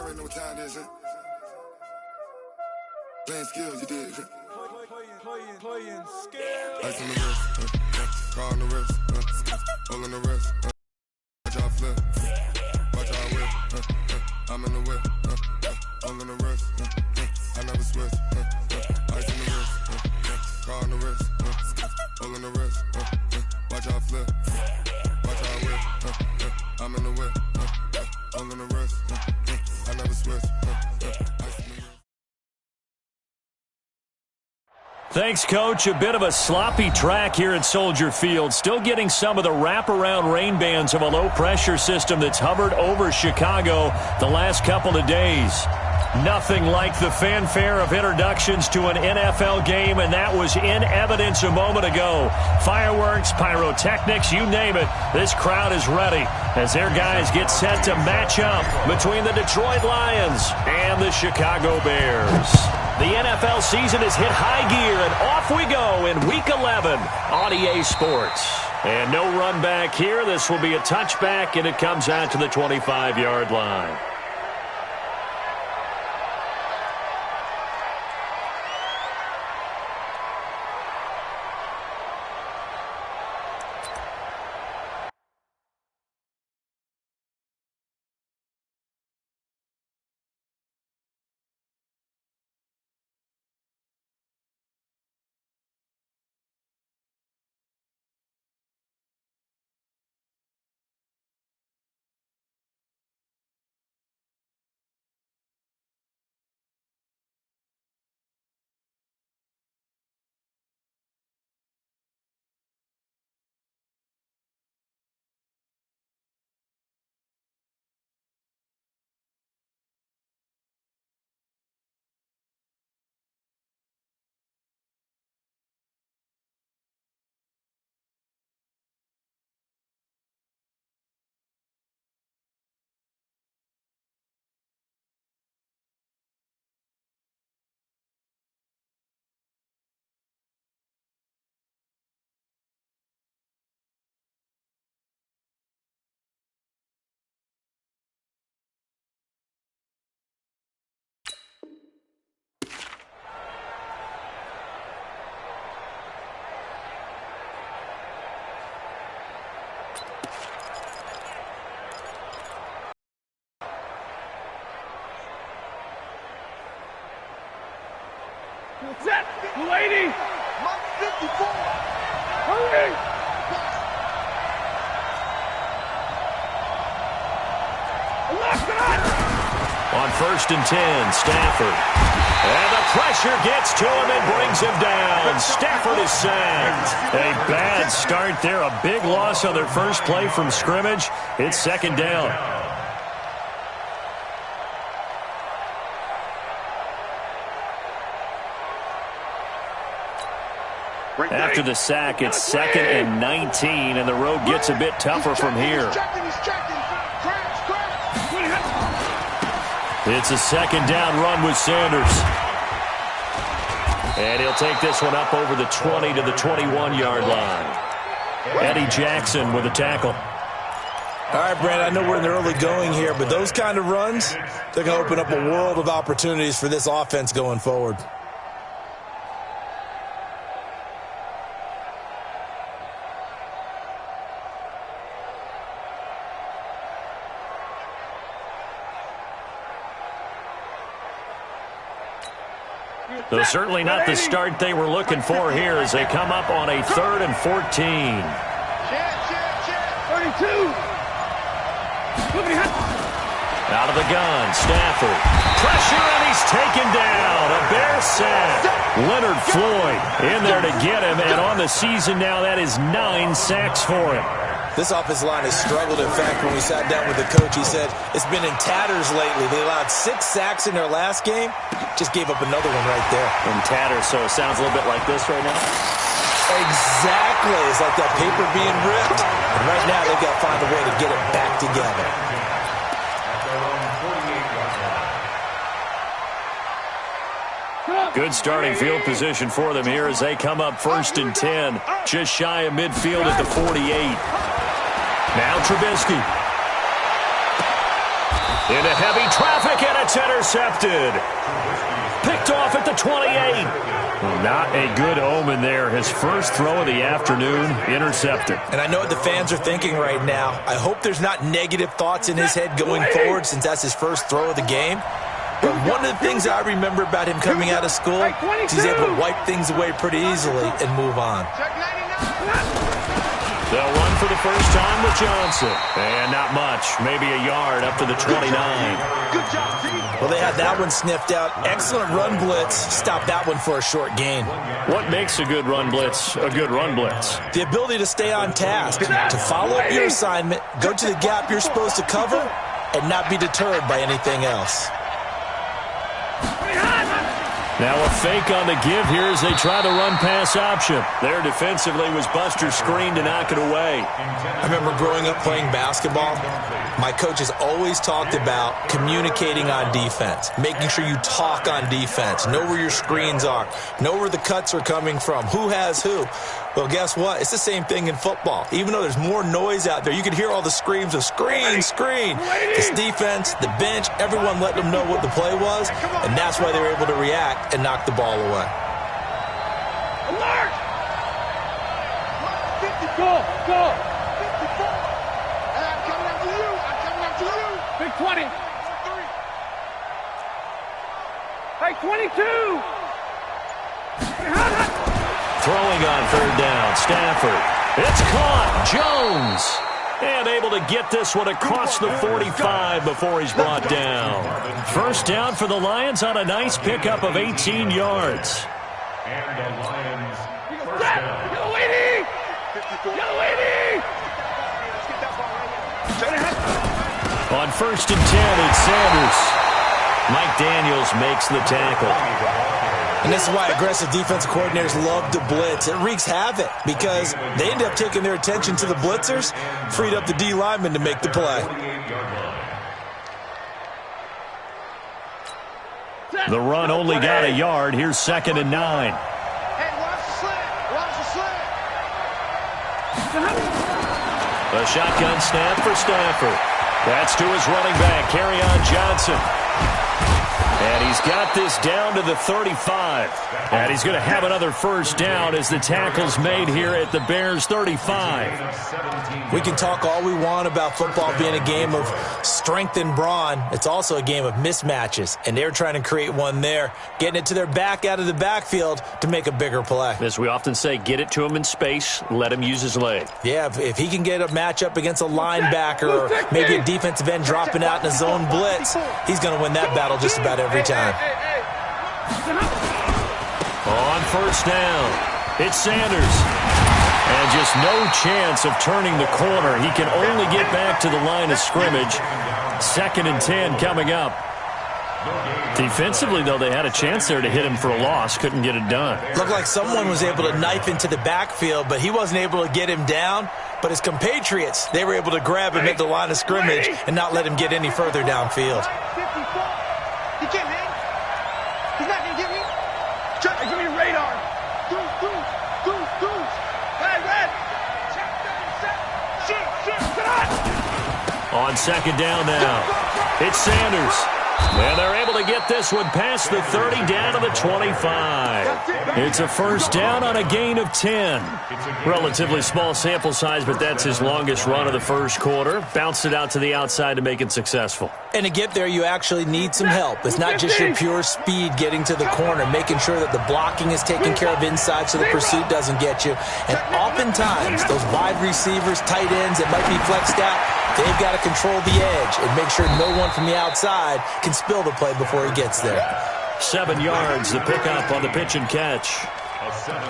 already know what time it is, huh? Playing skills, you did. Playing skills. Ice on the wrist, car on the wrist, hole in the wrist. Watch out flip, watch out whip. I'm in the whip, hole in the wrist. I never switch. Ice on the wrist, car on the wrist, hole in the wrist. Watch out flip, watch out whip. I'm in the whip, hole in the wrist. I never switch. Ice on the wrist. Thanks, Coach. A bit of a sloppy track here at Soldier Field. Still getting some of the wraparound rain bands of a low-pressure system that's hovered over Chicago the last couple of days. Nothing like the fanfare of introductions to an NFL game, and that was in evidence a moment ago. Fireworks, pyrotechnics, you name it. This crowd is ready as their guys get set to match up between the Detroit Lions and the Chicago Bears. The NFL season has hit high gear, and off we go in Week 11 on EA Sports. And no run back here. This will be a touchback, and it comes out to the 25-yard line. Set, lady! Mark 54! Hurry! On 1st and 10, Stafford. And the pressure gets to him and brings him down. Stafford is sacked. A bad start there. A big loss on their first play from scrimmage. It's 2nd down. After the sack, it's 2nd and 19, and the road gets a bit tougher from here. It's a 2nd down run with Sanders. And he'll take this one up over the 20 to the 21-yard line. Eddie Jackson with a tackle. All right, Brandon, I know we're in the early going here, but those kind of runs, they're going to open up a world of opportunities for this offense going forward. Though certainly not the start they were looking for here as they come up on a 3rd and 14. 32! Out of the gun, Stafford. Pressure, and he's taken down. A Bear sack. Leonard Floyd in there to get him, and on the season now, that is 9 sacks for him. This offensive line has struggled. In fact, when we sat down with the coach, he said it's been in tatters lately. They allowed 6 sacks in their last game. Just gave up another one right there. In tatters, so it sounds a little bit like this right now? Exactly. It's like that paper being ripped. And right now, they've got to find a way to get it back together. Good starting field position for them here as they come up 1st and 10. Just shy of midfield at the 48. Now Trubisky. Into heavy traffic, and it's intercepted. Picked off at the 28. Well, not a good omen there. His first throw of the afternoon, intercepted. And I know what the fans are thinking right now. I hope there's not negative thoughts in his head going forward since that's his first throw of the game. But one of the things I remember about him coming out of school is he's able to wipe things away pretty easily and move on. They'll run for the first time with Johnson. And not much. Maybe a yard up to the 29. Well, they had that one sniffed out. Excellent run blitz. Stop that one for a short gain. What makes a good run blitz a good run blitz? The ability to stay on task, to follow up your assignment, go to the gap you're supposed to cover, and not be deterred by anything else. Now a fake on the give here as they try the run-pass option. There defensively was Buster's screen to knock it away. I remember growing up playing basketball. My coaches always talked about communicating on defense, making sure you talk on defense, know where your screens are, know where the cuts are coming from, who has who. Well, guess what? It's the same thing in football. Even though there's more noise out there, you can hear all the screams of screen, screen. This defense, the bench, everyone let them know what the play was, and that's why they were able to react and knock the ball away. Alert! Go, go! I'm coming after you! I'm coming after you! Big 20! Hey, 22! Throwing on third down, Stafford. It's caught, Jones. And able to get this one across the 45 before he's brought down. First down for the Lions on a nice pickup of 18 yards. And the Lions first down. Yellow 80! Yellow 80! On first and 10, it's Sanders. Mike Daniels makes the tackle. And this is why aggressive defensive coordinators love to blitz. It wreaks havoc because they end up taking their attention to the blitzers, freed up the D lineman to make the play. The run only got a yard. Here's 2nd and 9. Hey, watch the slant! Watch the slant! A shotgun snap for Stafford. That's to his running back, Kerryon Johnson. And he's got this down to the 35. And he's going to have another first down as the tackle's made here at the Bears' 35. We can talk all we want about football being a game of strength and brawn. It's also a game of mismatches. And they're trying to create one there, getting it to their back out of the backfield to make a bigger play. As we often say, get it to him in space, let him use his leg. Yeah, if he can get a matchup against a linebacker or maybe a defensive end dropping out in a zone blitz, he's going to win that battle just about every time. On first down, it's Sanders. And just no chance of turning the corner. He can only get back to the line of scrimmage. 2nd and 10 coming up. Defensively, though, they had a chance there to hit him for a loss. Couldn't get it done. Looked like someone was able to knife into the backfield, but he wasn't able to get him down. But his compatriots, they were able to grab him at the line of scrimmage and not let him get any further downfield. He can't hang. He's not going to get me. Try to give me radar. Goose. Red. Shit. On 2nd down now, it's Sanders. And they're able to get this one past the 30 down to the 25. It's a first down on a gain of 10. Relatively small sample size, but that's his longest run of the first quarter. Bounced it out to the outside to make it successful. And to get there, you actually need some help. It's not just your pure speed getting to the corner, making sure that the blocking is taken care of inside so the pursuit doesn't get you. And oftentimes, those wide receivers, tight ends that might be flexed out, they've got to control the edge and make sure no one from the outside can spill the play before he gets there. 7 yards, the pickup on the pitch and catch.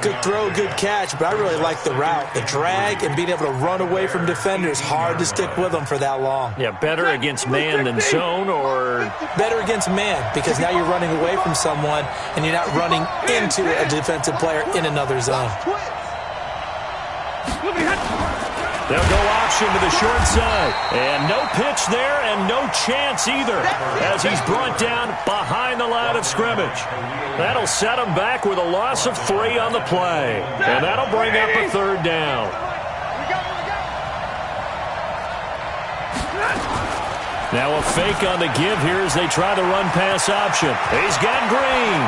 Good throw, good catch, but I really like the route. The drag and being able to run away from defenders, hard to stick with them for that long. Yeah, better against man than zone, or? Better against man, because now you're running away from someone and you're not running into a defensive player in another zone. They'll go option to the short side. And no pitch there and no chance either as he's brought down behind the line of scrimmage. That'll set him back with a loss of 3 on the play. And that'll bring up a 3rd down. Now a fake on the give here as they try the run-pass option. He's got Green.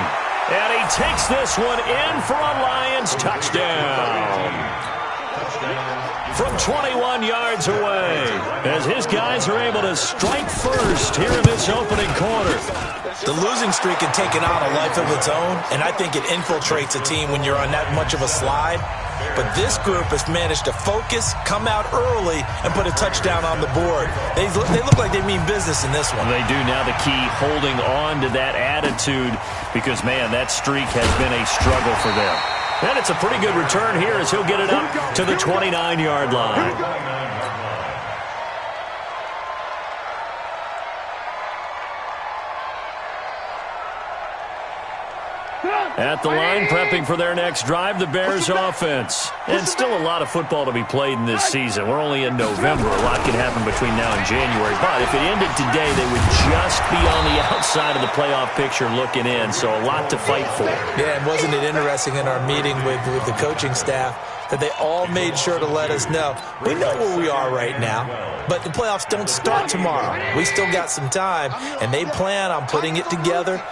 And he takes this one in for a Lions touchdown. From 21 yards away, as his guys are able to strike first here in this opening quarter. The losing streak had taken on a life of its own, and I think it infiltrates a team when you're on that much of a slide. But this group has managed to focus, come out early, and put a touchdown on the board. They look like they mean business in this one. They do. Now the key, holding on to that attitude, because, man, that streak has been a struggle for them. And it's a pretty good return here as he'll get it up to the 29-yard line. At the line, prepping for their next drive, the Bears offense. And still a lot of football to be played in this season. We're only in November. A lot can happen between now and January. But if it ended today, they would just be on the outside of the playoff picture looking in. So a lot to fight for. Yeah, and wasn't it interesting in our meeting with the coaching staff that they all made sure to let us know, we know where we are right now, but the playoffs don't start tomorrow. We still got some time, and they plan on putting it together,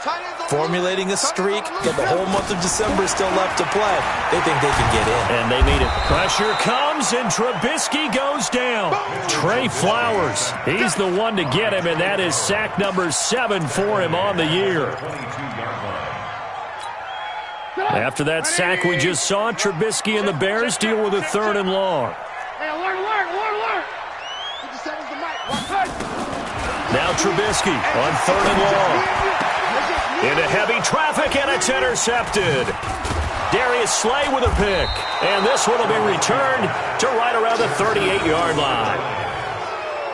formulating a streak, get the whole month of December still left to play. They think they can get in. And they need it. Pressure comes, and Trubisky goes down. Trey Flowers, he's the one to get him, and that is sack number 7 for him on the year. After that sack we just saw, Trubisky and the Bears deal with a 3rd and long. Alert. Now Trubisky on 3rd and long. Into heavy traffic, and it's intercepted. Darius Slay with a pick. And this one will be returned to right around the 38-yard line.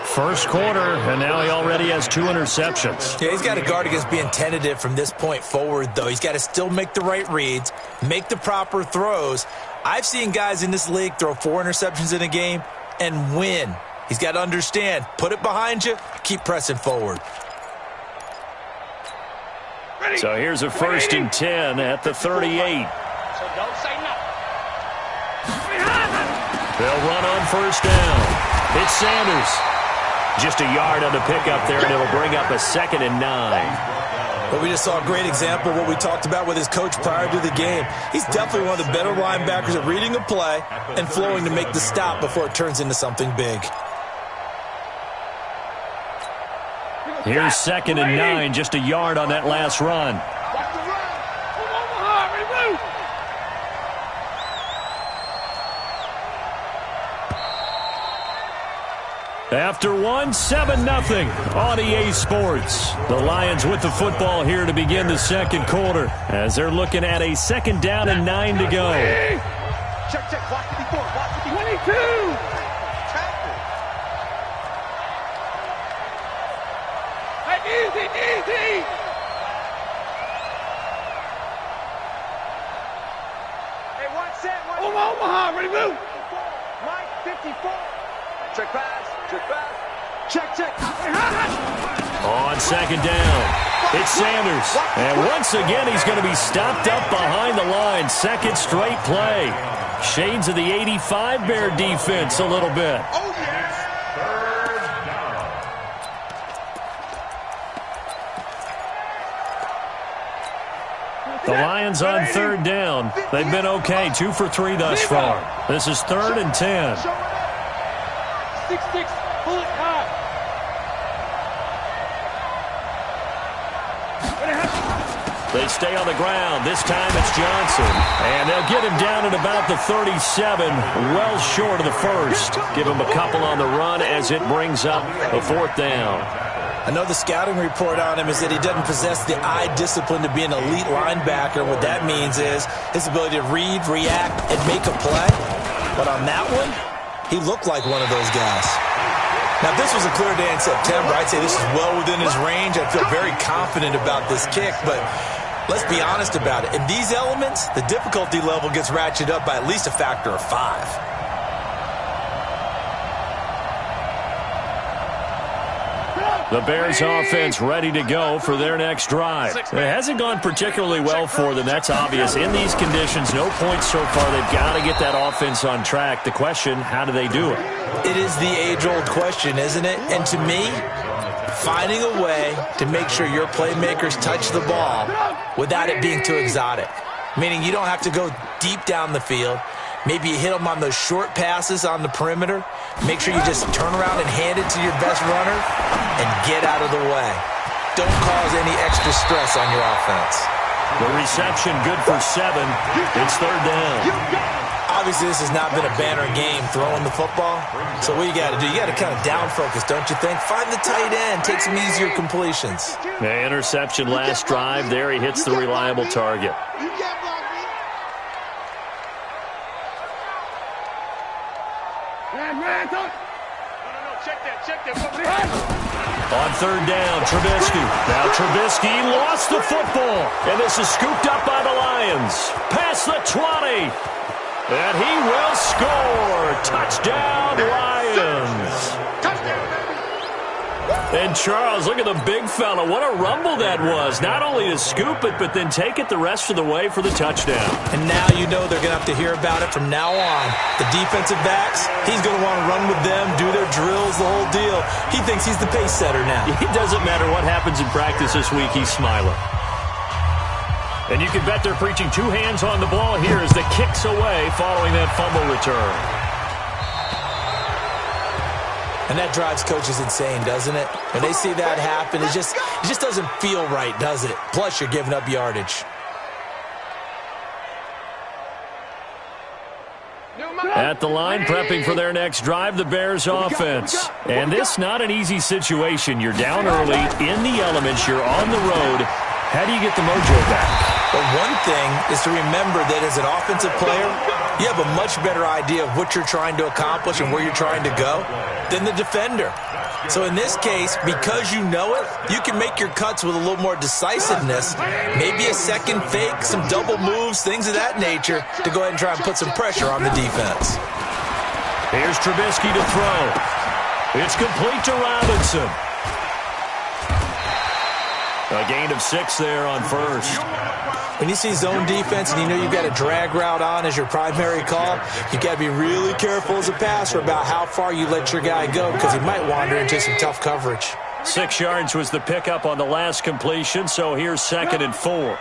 First quarter, and now he already has 2 interceptions. Yeah, he's got to guard against being tentative from this point forward, though. He's got to still make the right reads, make the proper throws. I've seen guys in this league throw 4 interceptions in a game and win. He's got to understand, put it behind you, keep pressing forward. So here's a 1st and 10 at the 38. So don't say nothing. They'll run on 1st down. It's Sanders. Just a yard on the pickup there, and it'll bring up a 2nd and 9. But we just saw a great example of what we talked about with his coach prior to the game. He's definitely one of the better linebackers at reading a play and flowing to make the stop before it turns into something big. Here's 2nd and 9, just a yard on that last run. After 1, 7-0 on EA Sports. The Lions with the football here to begin the second quarter as they're looking at a 2nd down and 9 to go. Check. Block 54. Block 52. Hey, easy. Hey, one set. Omaha, ready, move. Mike, 54. Check pass. Check. On 2nd down, it's Sanders. And once again, he's going to be stopped up behind the line. 2nd straight play. Shades of the 85 Bear defense a little bit. Oh, yes. The Lions on 3rd down. They've been okay, 2 for 3 thus far. This is 3rd and 10. 6-6. Pull it high. They stay on the ground. This time it's Johnson. And they'll get him down at about the 37, well short of the 1st. Give him a couple on the run as it brings up a 4th down. I know the scouting report on him is that he doesn't possess the eye discipline to be an elite linebacker. What that means is his ability to read, react, and make a play. But on that one, he looked like one of those guys. Now, if this was a clear day in September, I'd say this is well within his range. I feel very confident about this kick, but let's be honest about it. In these elements, the difficulty level gets ratcheted up by at least a factor of 5. The Bears offense ready to go for their next drive. It hasn't gone particularly well for them. That's obvious. In these conditions, no points so far. They've got to get that offense on track. The question, how do they do it? It is the age-old question, isn't it? And to me, finding a way to make sure your playmakers touch the ball without it being too exotic. Meaning you don't have to go deep down the field. Maybe you hit them on those short passes on the perimeter. Make sure you just turn around and hand it to your best runner and get out of the way. Don't cause any extra stress on your offense. The reception good for 7. It's third down. Obviously, this has not been a banner game throwing the football. So what you got to do, you got to kind of down focus, don't you think? Find the tight end. Take some easier completions. The interception last drive. There he hits the reliable target. On third down, Trubisky. Now Trubisky lost the football. And this is scooped up by the Lions. Past the 20. And he will score. Touchdown, Lions. And Charles, look at the big fella. What a rumble that was. Not only to scoop it, but then take it the rest of the way for the touchdown. And now you know they're going to have to hear about it from now on. The defensive backs, he's going to want to run with them, do their drills, the whole deal. He thinks he's the pace setter now. It doesn't matter what happens in practice this week, he's smiling. And you can bet they're preaching 2 hands on the ball here as the kick's away following that fumble return. And that drives coaches insane, doesn't it? When they see that happen, it just doesn't feel right, does it? Plus, you're giving up yardage. At the line, prepping for their next drive, the Bears offense. And this not an easy situation. You're down early, in the elements, you're on the road. How do you get the mojo back? Well, one thing is to remember that as an offensive player, you have a much better idea of what you're trying to accomplish and where you're trying to go than the defender. So in this case, because you know it, you can make your cuts with a little more decisiveness, maybe a second fake, some double moves, things of that nature, to go ahead and try and put some pressure on the defense. Here's Trubisky to throw. It's complete to Robinson. A gain of 6 there on first. When you see zone defense and you know you've got a drag route on as your primary call, you've got to be really careful as a passer about how far you let your guy go because he might wander into some tough coverage. 6 yards was the pickup on the last completion, so here's 2nd and 4.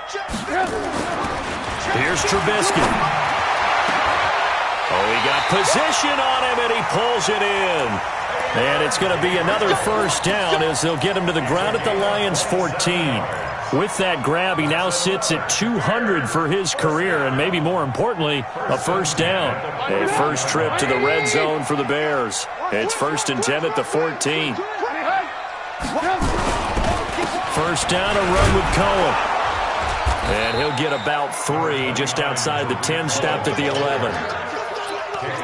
Here's Trubisky. Oh, he got position on him, and he pulls it in. And it's going to be another first down as they'll get him to the ground at the Lions' 14. With that grab, he now sits at 200 for his career, and maybe more importantly, a first down. A first trip to the red zone for the Bears. It's 1st and 10 at the 14. First down, a run with Cohen. And he'll get about 3 just outside the 10, stopped at the 11.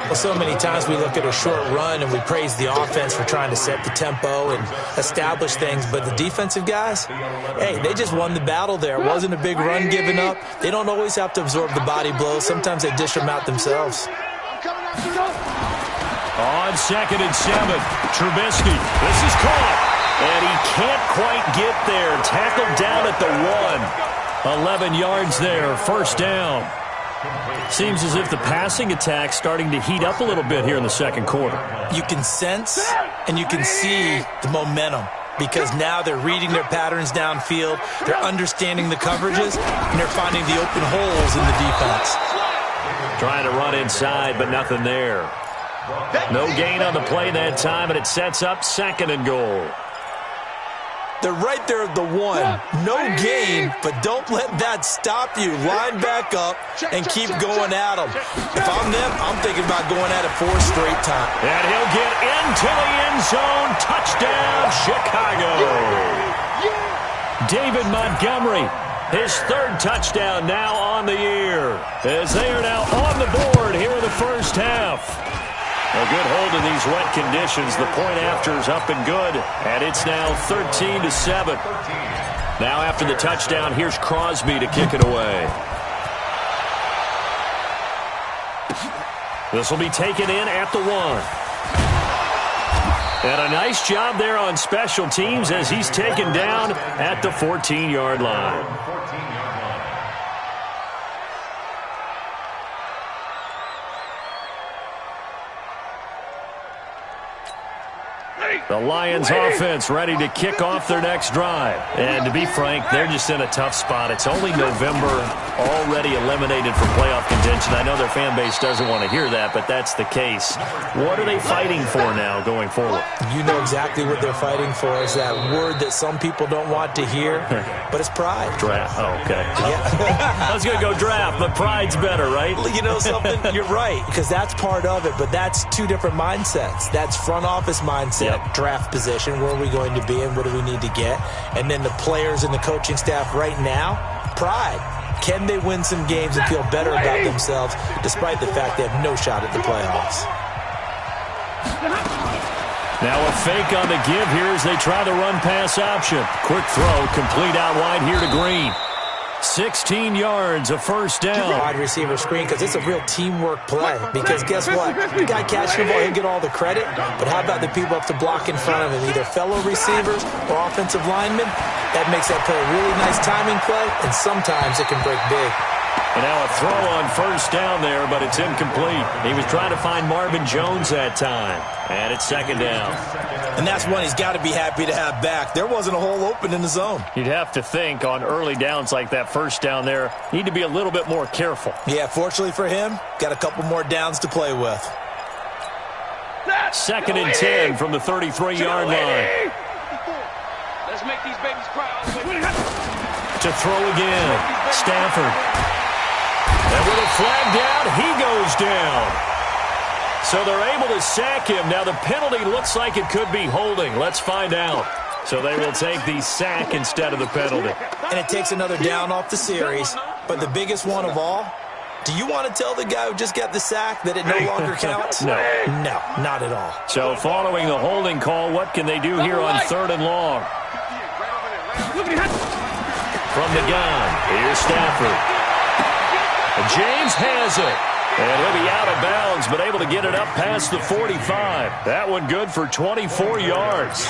Well, so many times we look at a short run and we praise the offense for trying to set the tempo and establish things, but the defensive guys, hey, they just won the battle there. It wasn't a big run given up. They don't always have to absorb the body blows. Sometimes they dish them out themselves. On 2nd and 7, Trubisky. This is caught, and he can't quite get there. Tackled down at the 1. 11 yards there, first down. Seems as if the passing attack's starting to heat up a little bit here in the second quarter. You can sense and you can see the momentum because now they're reading their patterns downfield, they're understanding the coverages, and they're finding the open holes in the defense. Trying to run inside, but nothing there. No gain on the play that time, and it sets up 2nd and goal. They're right there at the 1. No gain, but don't let that stop you. Line back up and keep going at them. If I'm them, I'm thinking about going at it 4 straight times. And he'll get into the end zone. Touchdown, Chicago. David Montgomery, his 3rd touchdown now on the year, as they are now on the board here in the first half. A good hold in these wet conditions. The point after is up and good, and it's now 13-7. Now after the touchdown, here's Crosby to kick it away. This will be taken in at the 1. And a nice job there on special teams as he's taken down at the 14-yard line. The Lions offense ready to kick off their next drive. And to be frank, they're just in a tough spot. It's only November, already eliminated from playoff contention. I know their fan base doesn't want to hear that, but that's the case. What are they fighting for now going forward? You know exactly what they're fighting for. Is that word that some people don't want to hear, but it's pride. Draft. Oh, okay. Yeah. I was going to go draft, but pride's better, right? You know something? You're right, because that's part of it, but that's two different mindsets. That's front office mindset. Yep. Draft position, where are we going to be and what do we need to get? And then the players and the coaching staff right now, pride. Can they win some games and feel better about themselves despite the fact they have no shot at the playoffs? Now a fake on the give here as they try the run-pass option. Quick throw, complete out wide here to Green. 16 yards, a first down. Wide receiver screen, because it's a real teamwork play. Because guess what? The guy catching the ball, he'll get all the credit. But how about the people up to block in front of him, either fellow receivers or offensive linemen? That makes that play a really nice timing play, and sometimes it can break big. And now a throw on first down there, but it's incomplete. He was trying to find Marvin Jones that time. And it's second down. And that's one he's got to be happy to have back. There wasn't a hole open in the zone. You'd have to think on early downs like that first down there, need to be a little bit more careful. Yeah, fortunately for him, got a couple more downs to play with. Second and 10 from the 33-yard line. Let's make these babies cry. To throw again, Stafford. And with a flag down, he goes down. So they're able to sack him. Now the penalty looks like it could be holding. Let's find out. So they will take the sack instead of the penalty. And it takes another down off the series. But the biggest one of all, do you want to tell the guy who just got the sack that it no longer counts? No. No, not at all. So following the holding call, what can they do here on third and long? From the gun, here's Stafford. James has it. And he'll be out of bounds, but able to get it up past the 45. That one good for 24 yards.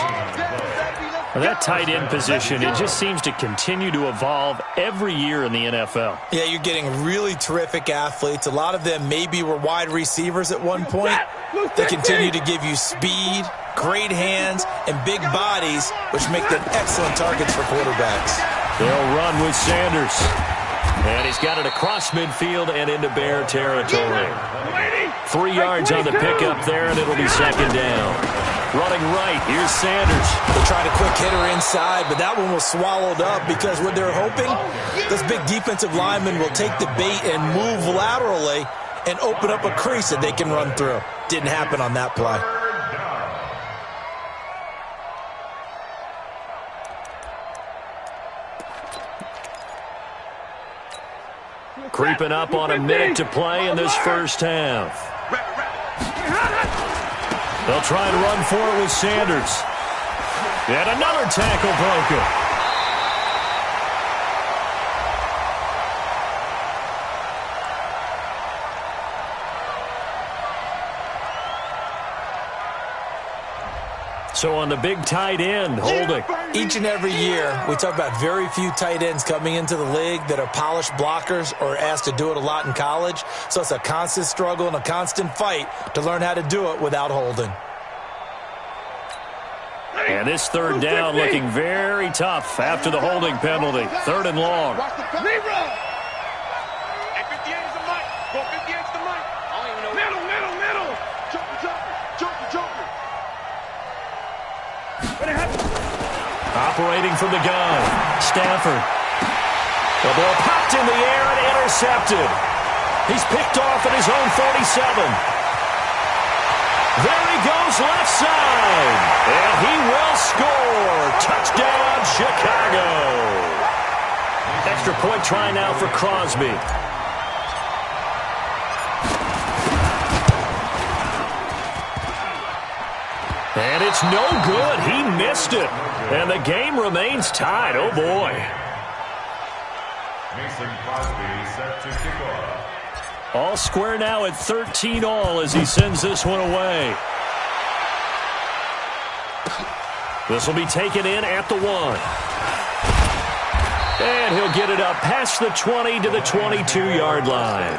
That tight end position, it just seems to continue to evolve every year in the NFL. Yeah, you're getting really terrific athletes. A lot of them maybe were wide receivers at one point. They continue to give you speed, great hands, and big bodies, which make them excellent targets for quarterbacks. They'll run with Sanders. And he's got it across midfield and into Bear territory. 3 yards on the pickup there, and it'll be second down. Running right, here's Sanders. They tried a quick hitter inside, but that one was swallowed up because what they're hoping, this big defensive lineman will take the bait and move laterally and open up a crease that they can run through. Didn't happen on that play. Creeping up on a minute to play in this first half. They'll try and run for it with Sanders. And another tackle broken. So on the big tight end, holding. Each and every year, we talk about very few tight ends coming into the league that are polished blockers or asked to do it a lot in college. So it's a constant struggle and a constant fight to learn how to do it without holding. And this third down looking very tough after the holding penalty. Third and long. Operating from the gun, Stafford. The ball popped in the air and intercepted. He's picked off at his own 47. There he goes left side. And he will score. Touchdown, Chicago. Extra point try now for Crosby. And it's no good. He missed it. And the game remains tied. Oh, boy. Mason Crosby set to kick off. All square now at 13-all as he sends this one away. This will be taken in at the 1. And he'll get it up past the 20 to the 22-yard line.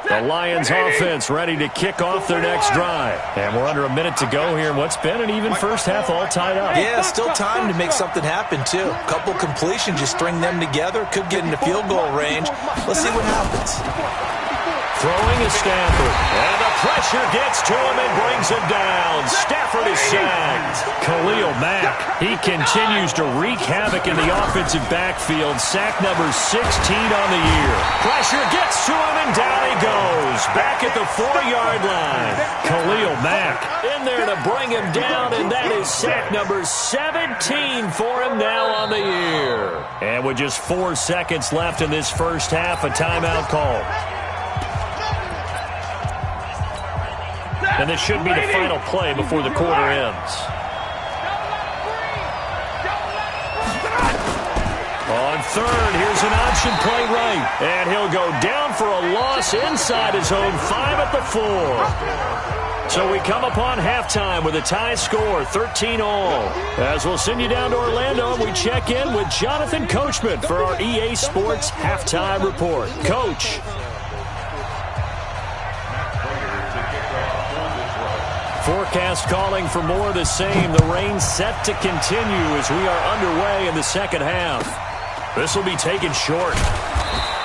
The Lions offense ready to kick off their next drive. And we're under a minute to go here in what's been an even first half, all tied up. Yeah, still time to make something happen, too. A couple completions, you string them together, could get into field goal range. Let's see what happens. Throwing is Stafford. And the pressure gets to him and brings him down. Stafford is sacked. Khalil Mack, he continues to wreak havoc in the offensive backfield. Sack number 16 on the year. Pressure gets to him and down he goes. Back at the 4-yard line. Khalil Mack in there to bring him down, and that is sack number 17 for him now on the year. And with just 4 seconds left in this first half, a timeout call. And this should be the final play before the quarter ends. On third, here's an option play right. And he'll go down for a loss inside his own 5 at the 4. So we come upon halftime with a tie score, 13-all. As we'll send you down to Orlando, we check in with Jonathan Coachman for our EA Sports Halftime Report. Coach. Forecast calling for more of the same. The rain set to continue as we are underway in the second half. This will be taken short.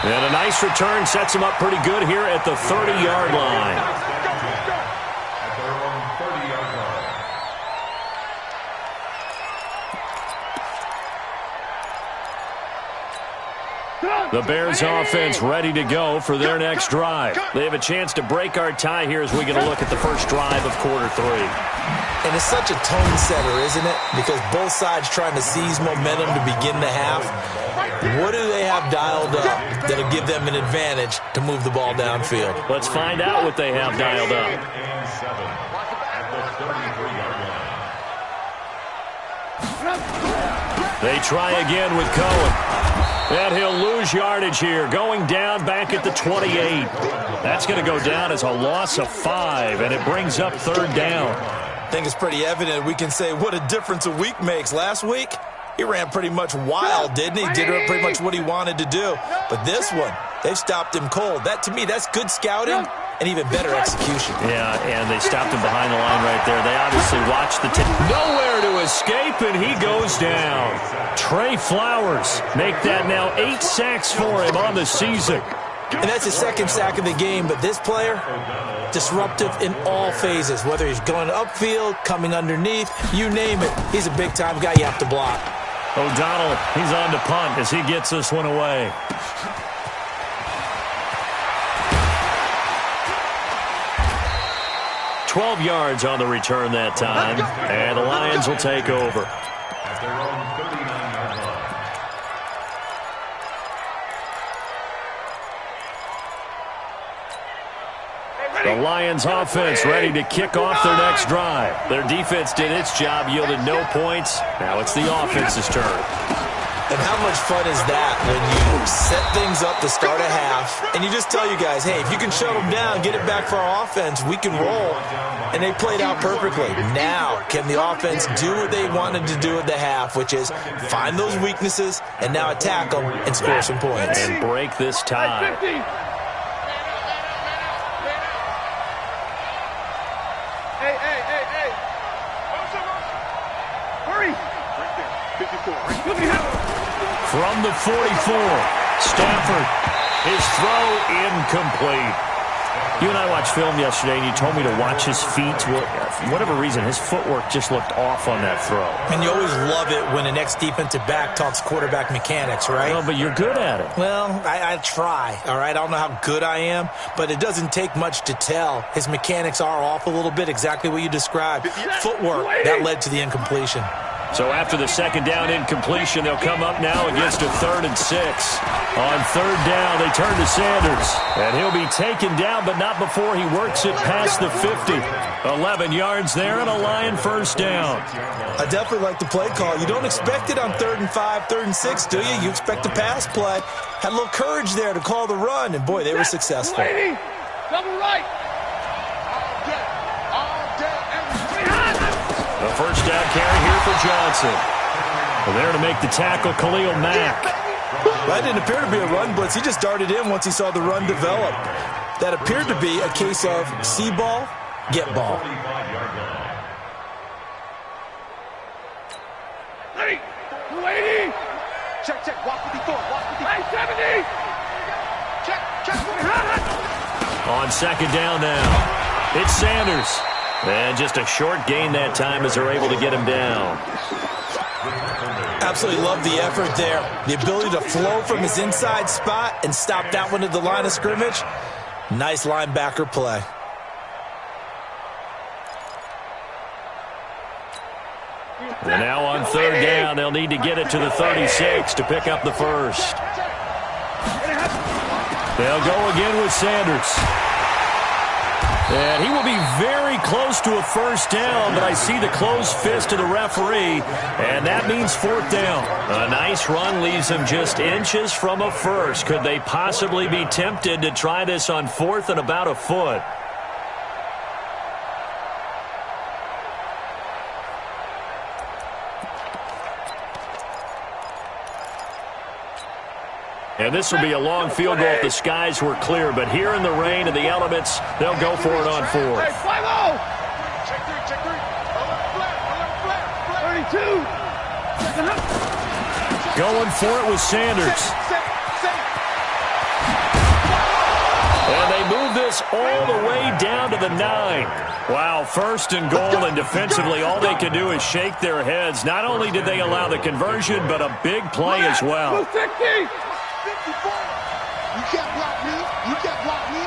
And a nice return sets him up pretty good here at the 30-yard line. The Bears offense ready to go for their next drive. They have a chance to break our tie here as we get a look at the first drive of quarter 3. And it's such a tone setter, isn't it? Because both sides trying to seize momentum to begin the half. What do they have dialed up that'll give them an advantage to move the ball downfield? Let's find out what they have dialed up. They try again with Cohen. And he'll lose yardage here, going down back at the 28. That's going to go down as a loss of 5, and it brings up third down. I think it's pretty evident. We can say what a difference a week makes. Last week, he ran pretty much wild, didn't he? Did pretty much what he wanted to do. But this one, they've stopped him cold. That, to me, that's good scouting and even better execution. Yeah, and they stopped him behind the line right there. They obviously watched the tip. Nowhere to escape, and he goes down. Trey Flowers make that now 8 sacks for him on the season. And that's his second sack of the game, but this player, disruptive in all phases, whether he's going upfield, coming underneath, you name it. He's a big-time guy you have to block. O'Donnell, he's on to punt as he gets this one away. $12 yards on the return that time, and the Lions will take over. At their own 39-yard line. The Lions offense ready to kick off their next drive. Their defense did its job, yielded no points. Now it's the offense's turn. And how much fun is that when you set things up to start a half and you just tell you guys, hey, if you can shut them down, get it back for our offense, we can roll. And they played out perfectly. Now, can the offense do what they wanted to do at the half, which is find those weaknesses and now attack them and score some points. And break this tie. Hey. Hurry. Right there. 54. From the 44, Stafford, his throw incomplete. You and I watched film yesterday, and you told me to watch his feet. Well, for whatever reason, his footwork just looked off on that throw. And you always love it when an ex-defensive back talks quarterback mechanics, right? No, but you're good at it. Well, I try, all right? I don't know how good I am, but it doesn't take much to tell. His mechanics are off a little bit, exactly what you described. Footwork, that led to the incompletion. So after the second down incompletion, they'll come up now against a 3rd and 6. On third down, they turn to Sanders. And he'll be taken down, but not before he works it past the 50. 11 yards there and a Lion first down. I definitely like the play call. You don't expect it on 3rd and 5, 3rd and 6, do you? You expect a pass play. Had a little courage there to call the run, and boy, they were successful. Double right. The first down carry here for Johnson. Well, there to make the tackle, Khalil Mack. That didn't appear to be a run blitz. He just darted in once he saw the run develop. That appeared to be a case of see ball, get ball. 45-yard line. Ready. 280. Check. Walk 54. Walk 54. 70. Check. On second down now, it's Sanders. And just a short gain that time as they're able to get him down. Absolutely love the effort there. The ability to flow from his inside spot and stop that one at the line of scrimmage. Nice linebacker play. And now on third down, they'll need to get it to the 36 to pick up the first. They'll go again with Sanders. And he will be very close to a first down, but I see the closed fist of the referee, and that means fourth down. A nice run leaves him just inches from a first. Could they possibly be tempted to try this on fourth and about a foot? And this will be a long field goal if the skies were clear. But here in the rain and the elements, they'll go for it on fourth. Hey, 5-0. Check 3. 32. Going for it with Sanders. And they move this all the way down to the 9. Wow, first and goal, and defensively all they can do is shake their heads. Not only did they allow the conversion, but a big play as well. 50. You can't block me.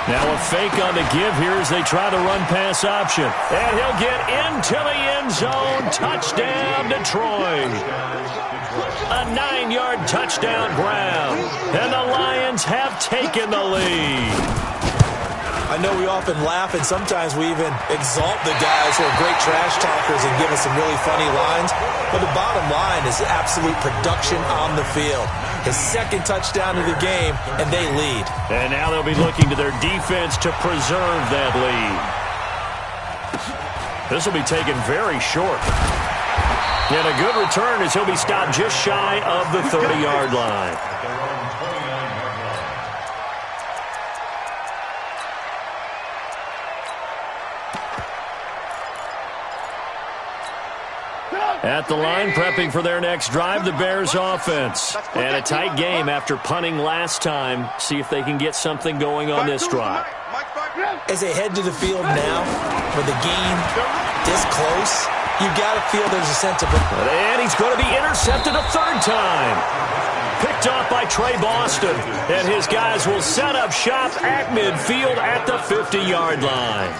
Now a fake on the give here as they try the run-pass option. And he'll get into the end zone. Touchdown, Detroit. A 9-yard touchdown grab. And the Lions have taken the lead. I know we often laugh, and sometimes we even exalt the guys who are great trash talkers and give us some really funny lines. But the bottom line is absolute production on the field. His second touchdown of the game, and they lead. And now they'll be looking to their defense to preserve that lead. This will be taken very short. And a good return as he'll be stopped just shy of the 30-yard line. At the line, prepping for their next drive, the Bears offense. And a tight game after punting last time. See if they can get something going on this drive. As they head to the field now, with the game this close, you got to feel there's a sense of... And he's going to be intercepted a third time. Picked off by Trey Boston. And his guys will set up shop at midfield at the 50-yard line.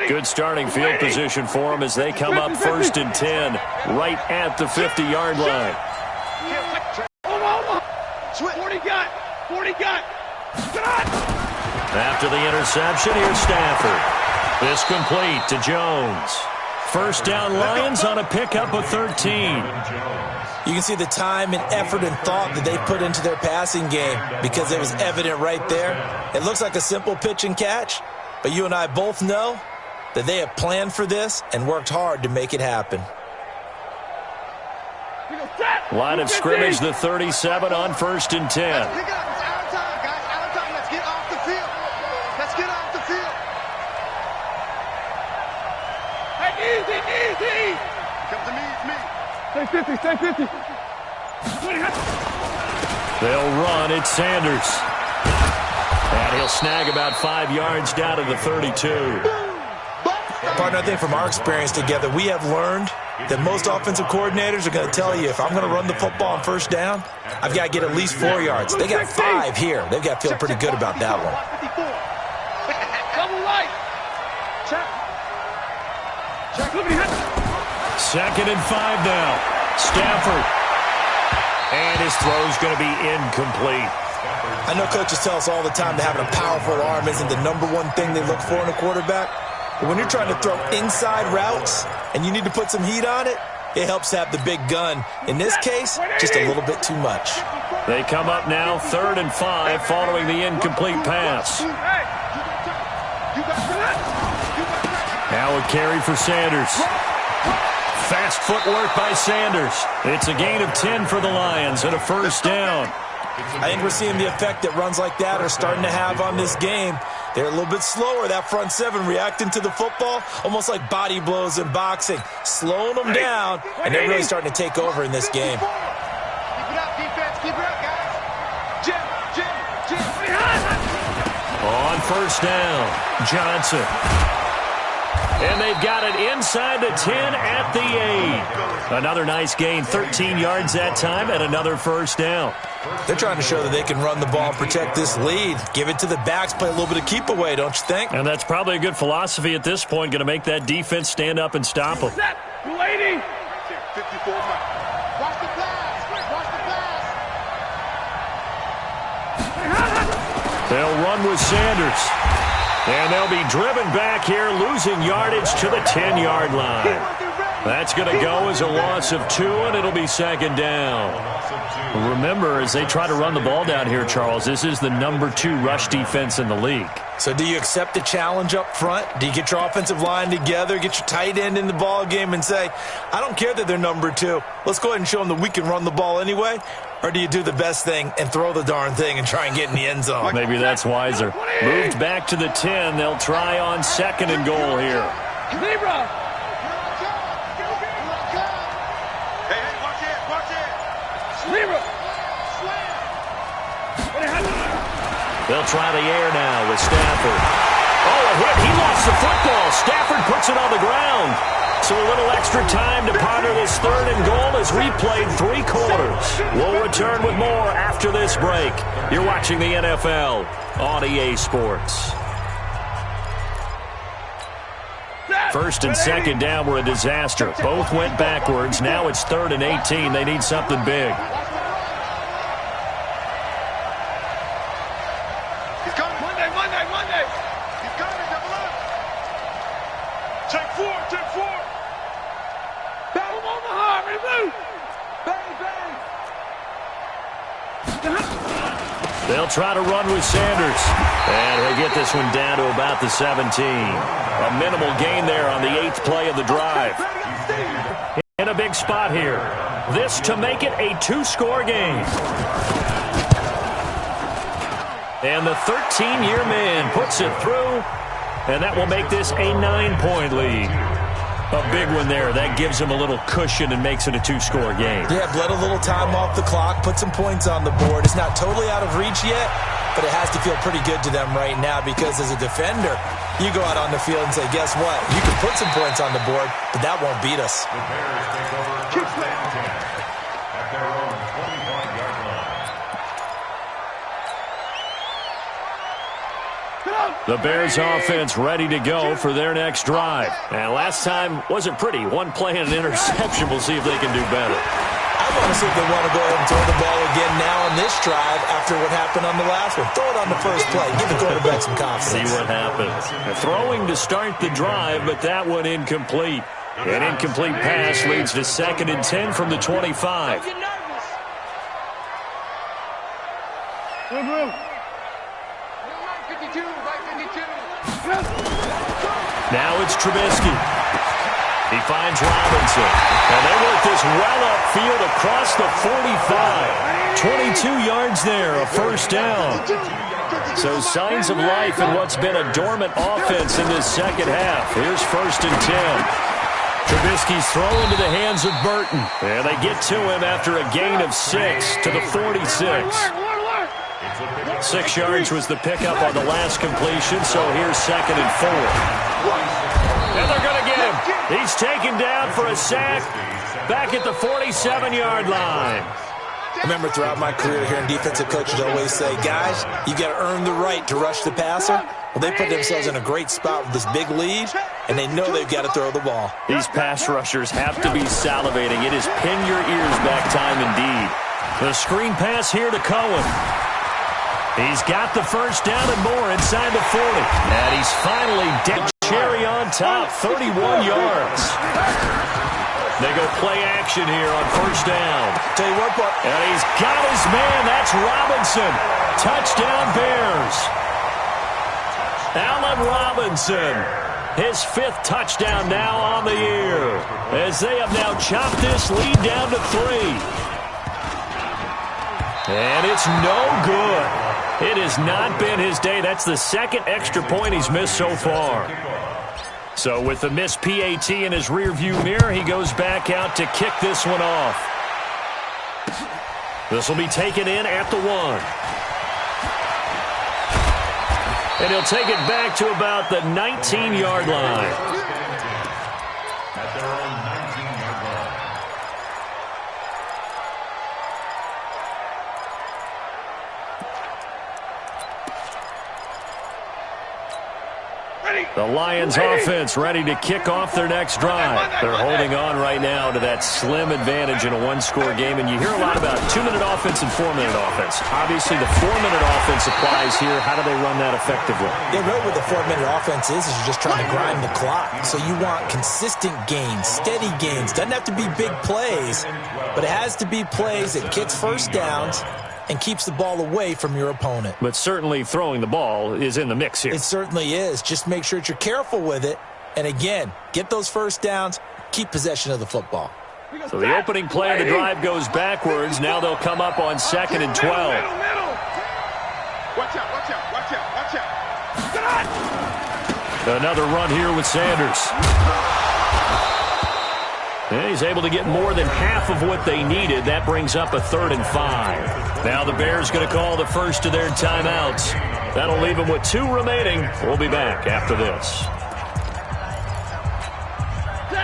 Good starting field position for them as they come up first and 10 right at the 50-yard line. 40 got. After the interception, here's Stafford. This complete to Jones. First down Lions on a pickup of 13. You can see the time and effort and thought that they put into their passing game because it was evident right there. It looks like a simple pitch and catch, but you and I both know that they have planned for this and worked hard to make it happen. Line of scrimmage, the 37 on first and 10. Pick it up. It's out of time, guys. Out of time. Let's get off the field. Hey, easy. Come to me. Stay 50. They'll run. It's Sanders. And he'll snag about 5 yards down to the 32. Partner, I think from our experience together, we have learned that most offensive coordinators are going to tell you, if I'm going to run the football on first down, I've got to get at least 4 yards. They got 5 here. They've got to feel pretty good about that one. Double right. Check. Second and 5 now. Stafford. And his throw's going to be incomplete. I know coaches tell us all the time that having a powerful arm isn't the number one thing they look for in a quarterback. But when you're trying to throw inside routes and you need to put some heat on it, it helps to have the big gun. In this case, just a little bit too much. They come up now, 3rd and 5, following the incomplete pass. Now a carry for Sanders. Fast footwork by Sanders. It's a gain of 10 for the Lions and a first down. I think we're seeing the effect that runs like that are starting to have on this game. They're a little bit slower, that front seven, reacting to the football, almost like body blows in boxing, slowing them down, and they're really starting to take over in this game. Keep it up, defense. Keep it up, guys. Jim. On first down, Johnson. And they've got it inside the 10 at the 8. Another nice gain, 13 yards that time, and another first down. They're trying to show that they can run the ball and protect this lead. Give it to the backs, play a little bit of keep away, don't you think? And that's probably a good philosophy at this point, going to make that defense stand up and stop them. Set, lady. 54 miles. Watch the pass. Watch the pass. They'll run with Sanders. And they'll be driven back here, losing yardage to the 10-yard line. That's going to go as a loss of 2, and it'll be second down. Remember, as they try to run the ball down here, Charles, this is the number 2 rush defense in the league. So do you accept the challenge up front? Do you get your offensive line together, get your tight end in the ball game and say, I don't care that they're number 2. Let's go ahead and show them that we can run the ball anyway? Or do you do the best thing and throw the darn thing and try and get in the end zone? Maybe that's wiser. Moved back to the 10. They'll try on second and goal here. Libra. Hey, watch it. Libra. They'll try the air now with Stafford. Oh, a hit. He lost the football. Stafford puts it on the ground. So a little extra time to ponder this third and goal as we played 3 quarters. We'll return with more after this break. You're watching the NFL on EA Sports. First and second down were a disaster. Both went backwards. Now it's 3rd and 18. They need something big. Monday. He's got it, double up. Take 4. Bang, Omaha, remove. Bang. They'll try to run with Sanders. And he'll get this one down to about the 17. A minimal gain there on the 8th play of the drive. In a big spot here. This to make it a 2-score game. And the 13-year man puts it through, and that will make this a 9-point lead. A big one there. That gives them a little cushion and makes it a 2-score game. Yeah, bled a little time off the clock, put some points on the board. It's not totally out of reach yet, but it has to feel pretty good to them right now because as a defender, you go out on the field and say, guess what? You can put some points on the board, but that won't beat us. The Bears take over first and 10 at their own 25-yard line. The Bears offense ready to go for their next drive. And last time wasn't pretty. One play and an interception. We'll see if they can do better. I want to see if they want to go ahead and throw the ball again now on this drive after what happened on the last one. Throw it on the first play. Give the quarterback some confidence. See what happens. Throwing to start the drive, but that one incomplete. An incomplete pass leads to 2nd and 10 from the 25. Now it's Trubisky. He finds Robinson. And they work this well upfield across the 45. 22 yards there, a first down. So signs of life in what's been a dormant offense in this second half. Here's 1st and 10. Trubisky's thrown into the hands of Burton. And they get to him after a gain of 6 to the 46. 6 yards was the pickup on the last completion, so here's 2nd and 4. And they're going to get him. He's taken down for a sack back at the 47-yard line. I remember throughout my career hearing defensive coaches always say, guys, you got to earn the right to rush the passer. Well, they put themselves in a great spot with this big lead, and they know they've got to throw the ball. These pass rushers have to be salivating. It is pin your ears back time indeed. The screen pass here to Cohen. He's got the first down and more inside the 40. And he's finally down. Cherry on top, 31 yards. They go play action here on first down. Tell you what, Buck. And he's got his man. That's Robinson. Touchdown Bears. Allen Robinson His 5th touchdown now on the year, as they have now chopped this lead down to 3. And it's no good. It has not been his day. That's the 2nd extra point he's missed so far. So with the missed PAT in his rearview mirror, he goes back out to kick this one off. This will be taken in at the 1. And he'll take it back to about the 19-yard line. At their own 19-yard line. The Lions offense ready to kick off their next drive. They're holding on right now to that slim advantage in a one-score game, and you hear a lot about 2-minute offense and 4-minute offense. Obviously, the 4-minute offense applies here. How do they run that effectively? Yeah, really what the 4-minute offense is you're just trying to grind the clock. So you want consistent gains, steady gains. Doesn't have to be big plays, but it has to be plays that gets first downs and keeps the ball away from your opponent. But certainly throwing the ball is in the mix here. It certainly is. Just make sure that you're careful with it. And again, get those first downs, keep possession of the football. So the opening play of the drive goes backwards. Now they'll come up on 2nd and 12. Watch out, watch out, watch out, watch out. Another run here with Sanders. And he's able to get more than half of what they needed. That brings up a 3rd and 5. Now the Bears going to call the first of their timeouts. That'll leave them with 2 remaining. We'll be back after this.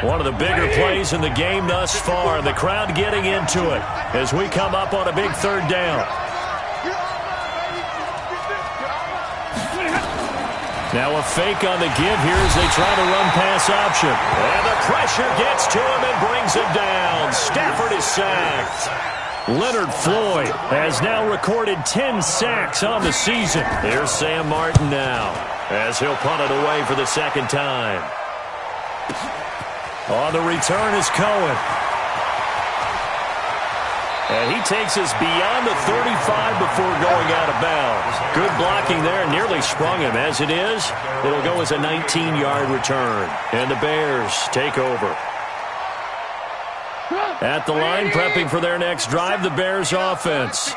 One of the bigger plays in the game thus far, and the crowd getting into it as we come up on a big 3rd down. Now a fake on the give here as they try to run pass option. And the pressure gets to him and brings him down. Stafford is sacked. Leonard Floyd has now recorded 10 sacks on the season. Here's Sam Martin now as he'll punt it away for the 2nd time. On the return is Cohen. And he takes us beyond the 35 before going out of bounds. Good blocking there, nearly sprung him. As it is, it'll go as a 19-yard return. And the Bears take over. At the line, prepping for their next drive, the Bears offense.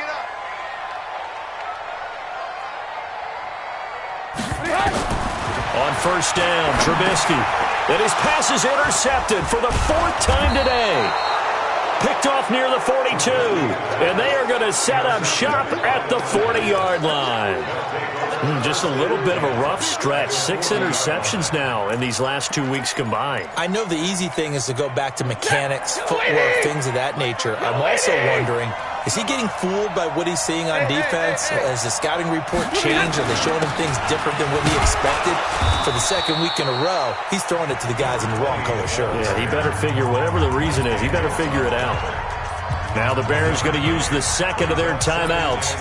On 1st down, Trubisky. And his pass is intercepted for the 4th time today. Picked off near the 42. And they are going to set up shop at the 40-yard line. Just a little bit of a rough stretch. 6 interceptions now in these last 2 weeks combined. I know the easy thing is to go back to mechanics, footwork, things of that nature. I'm also wondering, is he getting fooled by what he's seeing on defense? Has the scouting report changed? Are they showing him things different than what he expected? For the 2nd week in a row, he's throwing it to the guys in the wrong color shirts. Yeah, he better figure, whatever the reason is, he better figure it out. Now the Bears going to use the 2nd of their timeouts.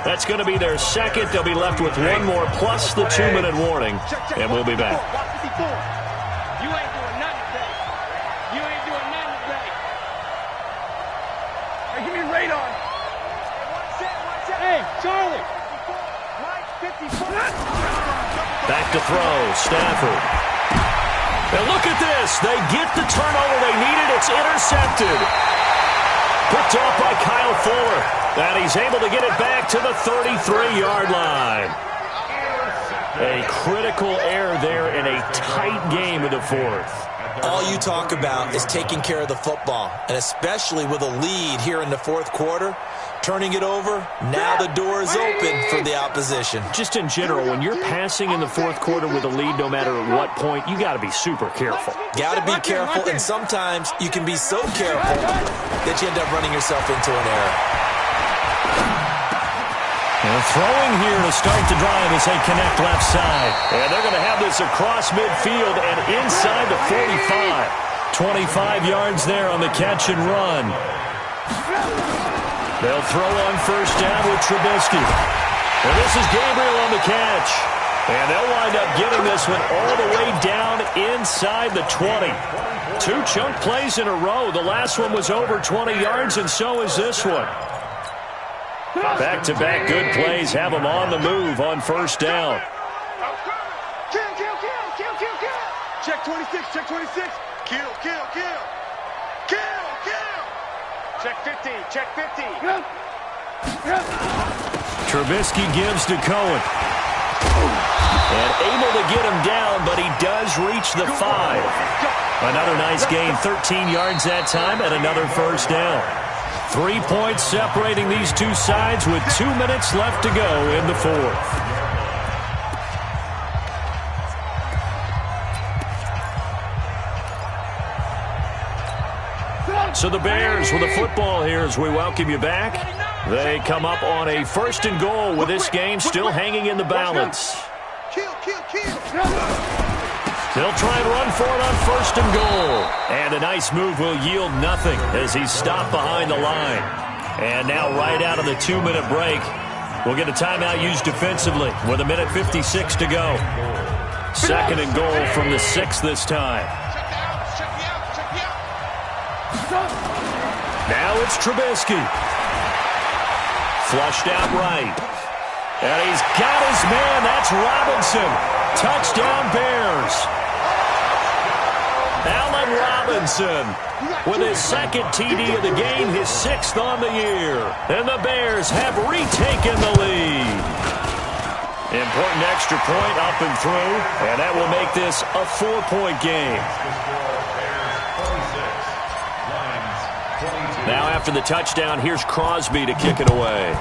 That's going to be their 2nd. They'll be left with 1 more plus the 2-minute warning, and we'll be back. You ain't doing nothing today. You ain't doing nothing today. Hey, give me radar. Hey, Charlie. Back to throw, Stafford. And look at this. They get the turnover they needed. It's intercepted. Picked off by Kyle Fuller. And he's able to get it back to the 33-yard line. A critical error there in a tight game in the 4th. All you talk about is taking care of the football, and especially with a lead here in the 4th quarter, turning it over, now the door is open for the opposition. Just in general, when you're passing in the 4th quarter with a lead, no matter at what point, you got to be super careful. Got to be careful, and sometimes you can be so careful that you end up running yourself into an error. And throwing here to start the drive as they connect left side. And they're going to have this across midfield and inside the 45. 25 yards there on the catch and run. They'll throw on 1st down with Trubisky. And this is Gabriel on the catch. And they'll wind up getting this one all the way down inside the 20. 2 chunk plays in a row. The last one was over 20 yards, and so is this one. Back-to-back good plays have them on the move on 1st down. Kill, kill, kill, kill, kill, kill. Check 26, check 26. Kill, kill, kill. Kill, kill. Check 50, check 50. Trubisky gives to Cohen. And able to get him down, but he does reach the 5. Another nice gain, 13 yards that time, and another first down. 3 points separating these two sides with 2 minutes left to go in the fourth. So the Bears with the football here as we welcome you back. They come up on a 1st and goal with this game still hanging in the balance. Kill, kill, kill. They'll try and run for it on 1st and goal. And a nice move will yield nothing as he's stopped behind the line. And now right out of the 2-minute break, we'll get a timeout used defensively with 1:56 to go. 2nd and goal from the 6 this time. Now it's Trubisky. Flushed out right. And he's got his man. That's Robinson. Touchdown Bears. Allen Robinson with his 2nd TD of the game, his 6th on the year. And the Bears have retaken the lead. Important extra point up and through, and that will make this a 4-point game. Now after the touchdown, here's Crosby to kick it away.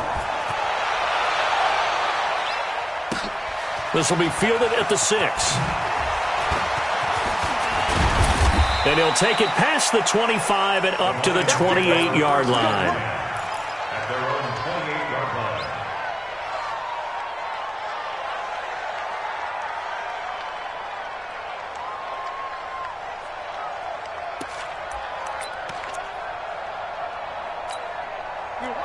This will be fielded at the 6. And he'll take it past the 25 and up to the 28-yard line. At their own 28-yard line.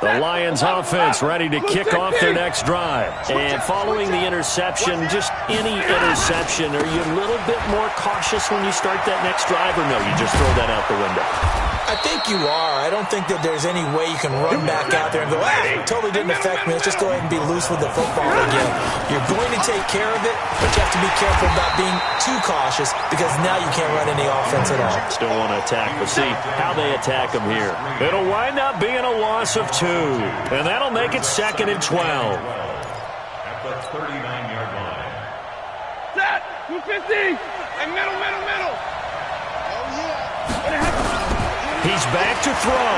The Lions offense ready to kick off their next drive. And following the interception, just any interception, are you a little bit more cautious when you start that next drive, or no, you just throw that out the window? I think you are. I don't think that there's any way you can run back out there and go, it totally didn't affect me. Let's just go ahead and be loose with the football again. You're going to take care of it, but you have to be careful about being too cautious because now you can't run any offense at all. Still want to attack, but see how they attack them here. It'll wind up being a loss of 2, and that'll make it 2nd and 12. At the 39-yard line. Set. 250. And middle, middle, middle. Oh, yeah. He's back to throw.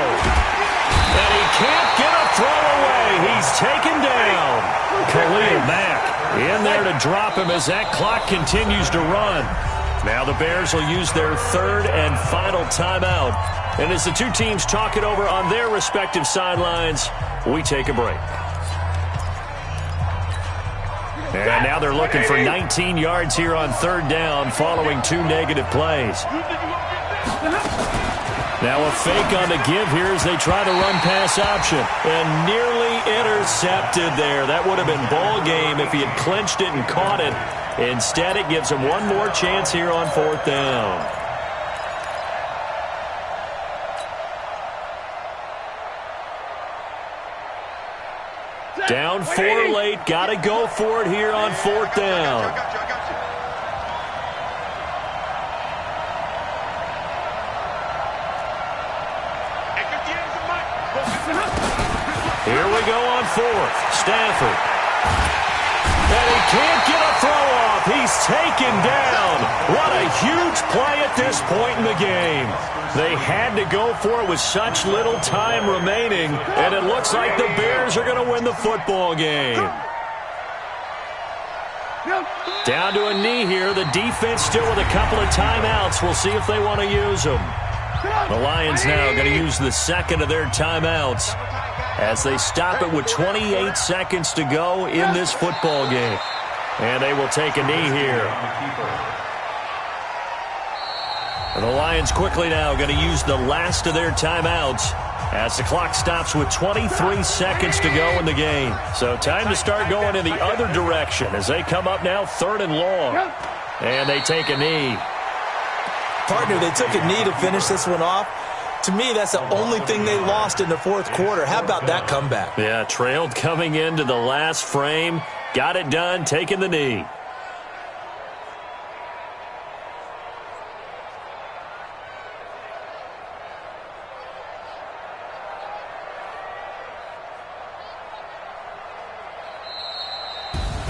And he can't get a throw away. He's taken down. Khalil Mack in there to drop him as that clock continues to run. Now the Bears will use their 3rd and final timeout. And as the two teams talk it over on their respective sidelines, we take a break. And now they're looking for 19 yards here on 3rd down following 2 negative plays. Now a fake on the give here as they try to run pass option. And nearly intercepted there. That would have been ball game if he had clinched it and caught it. Instead, it gives him one more chance here on 4th down. Down 4 late. Got to go for it here on 4th down. I got you. Here we go on 4th. Stafford. And he can't get a throw off. He's taken down. What a huge play at this point in the game. They had to go for it with such little time remaining, and it looks like the Bears are going to win the football game. Down to a knee here. The defense still with a couple of timeouts. We'll see if they want to use them. The Lions now going to use the 2nd of their timeouts as they stop it with 28 seconds to go in this football game. And they will take a knee here. And the Lions quickly now going to use the last of their timeouts as the clock stops with 23 seconds to go in the game. So time to start going in the other direction as they come up now 3rd and long. And they take a knee. Partner, they took a knee to finish this one off. To me, that's the only thing they lost in the 4th quarter. How about that comeback? Yeah, trailed coming into the last frame. Got it done, taking the knee.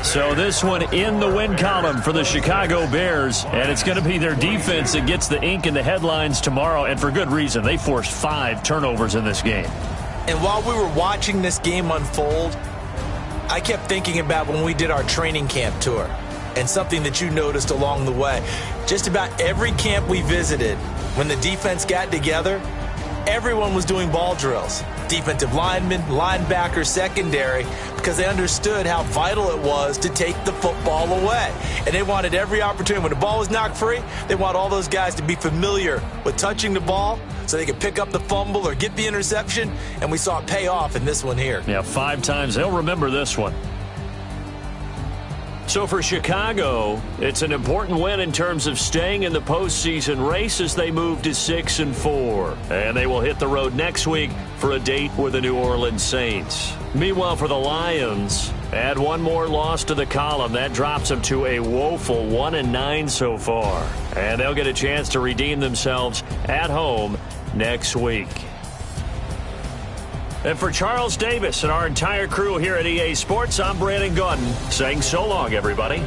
So this one in the win column for the Chicago Bears, and it's going to be their defense that gets the ink in the headlines tomorrow, and for good reason. They forced 5 turnovers in this game. And while we were watching this game unfold, I kept thinking about when we did our training camp tour and something that you noticed along the way. Just about every camp we visited, when the defense got together, everyone was doing ball drills. Defensive linemen, linebackers, secondary, because they understood how vital it was to take the football away. And they wanted every opportunity. When the ball was knocked free, they want all those guys to be familiar with touching the ball so they could pick up the fumble or get the interception. And we saw it pay off in this one here. Yeah, 5 times. They'll remember this one. So for Chicago, it's an important win in terms of staying in the postseason race as they move to 6-4. And they will hit the road next week for a date with the New Orleans Saints. Meanwhile, for the Lions, add one more loss to the column. That drops them to a woeful 1-9 so far. And they'll get a chance to redeem themselves at home next week. And for Charles Davis and our entire crew here at EA Sports, I'm Brandon Gaudin saying so long, everybody.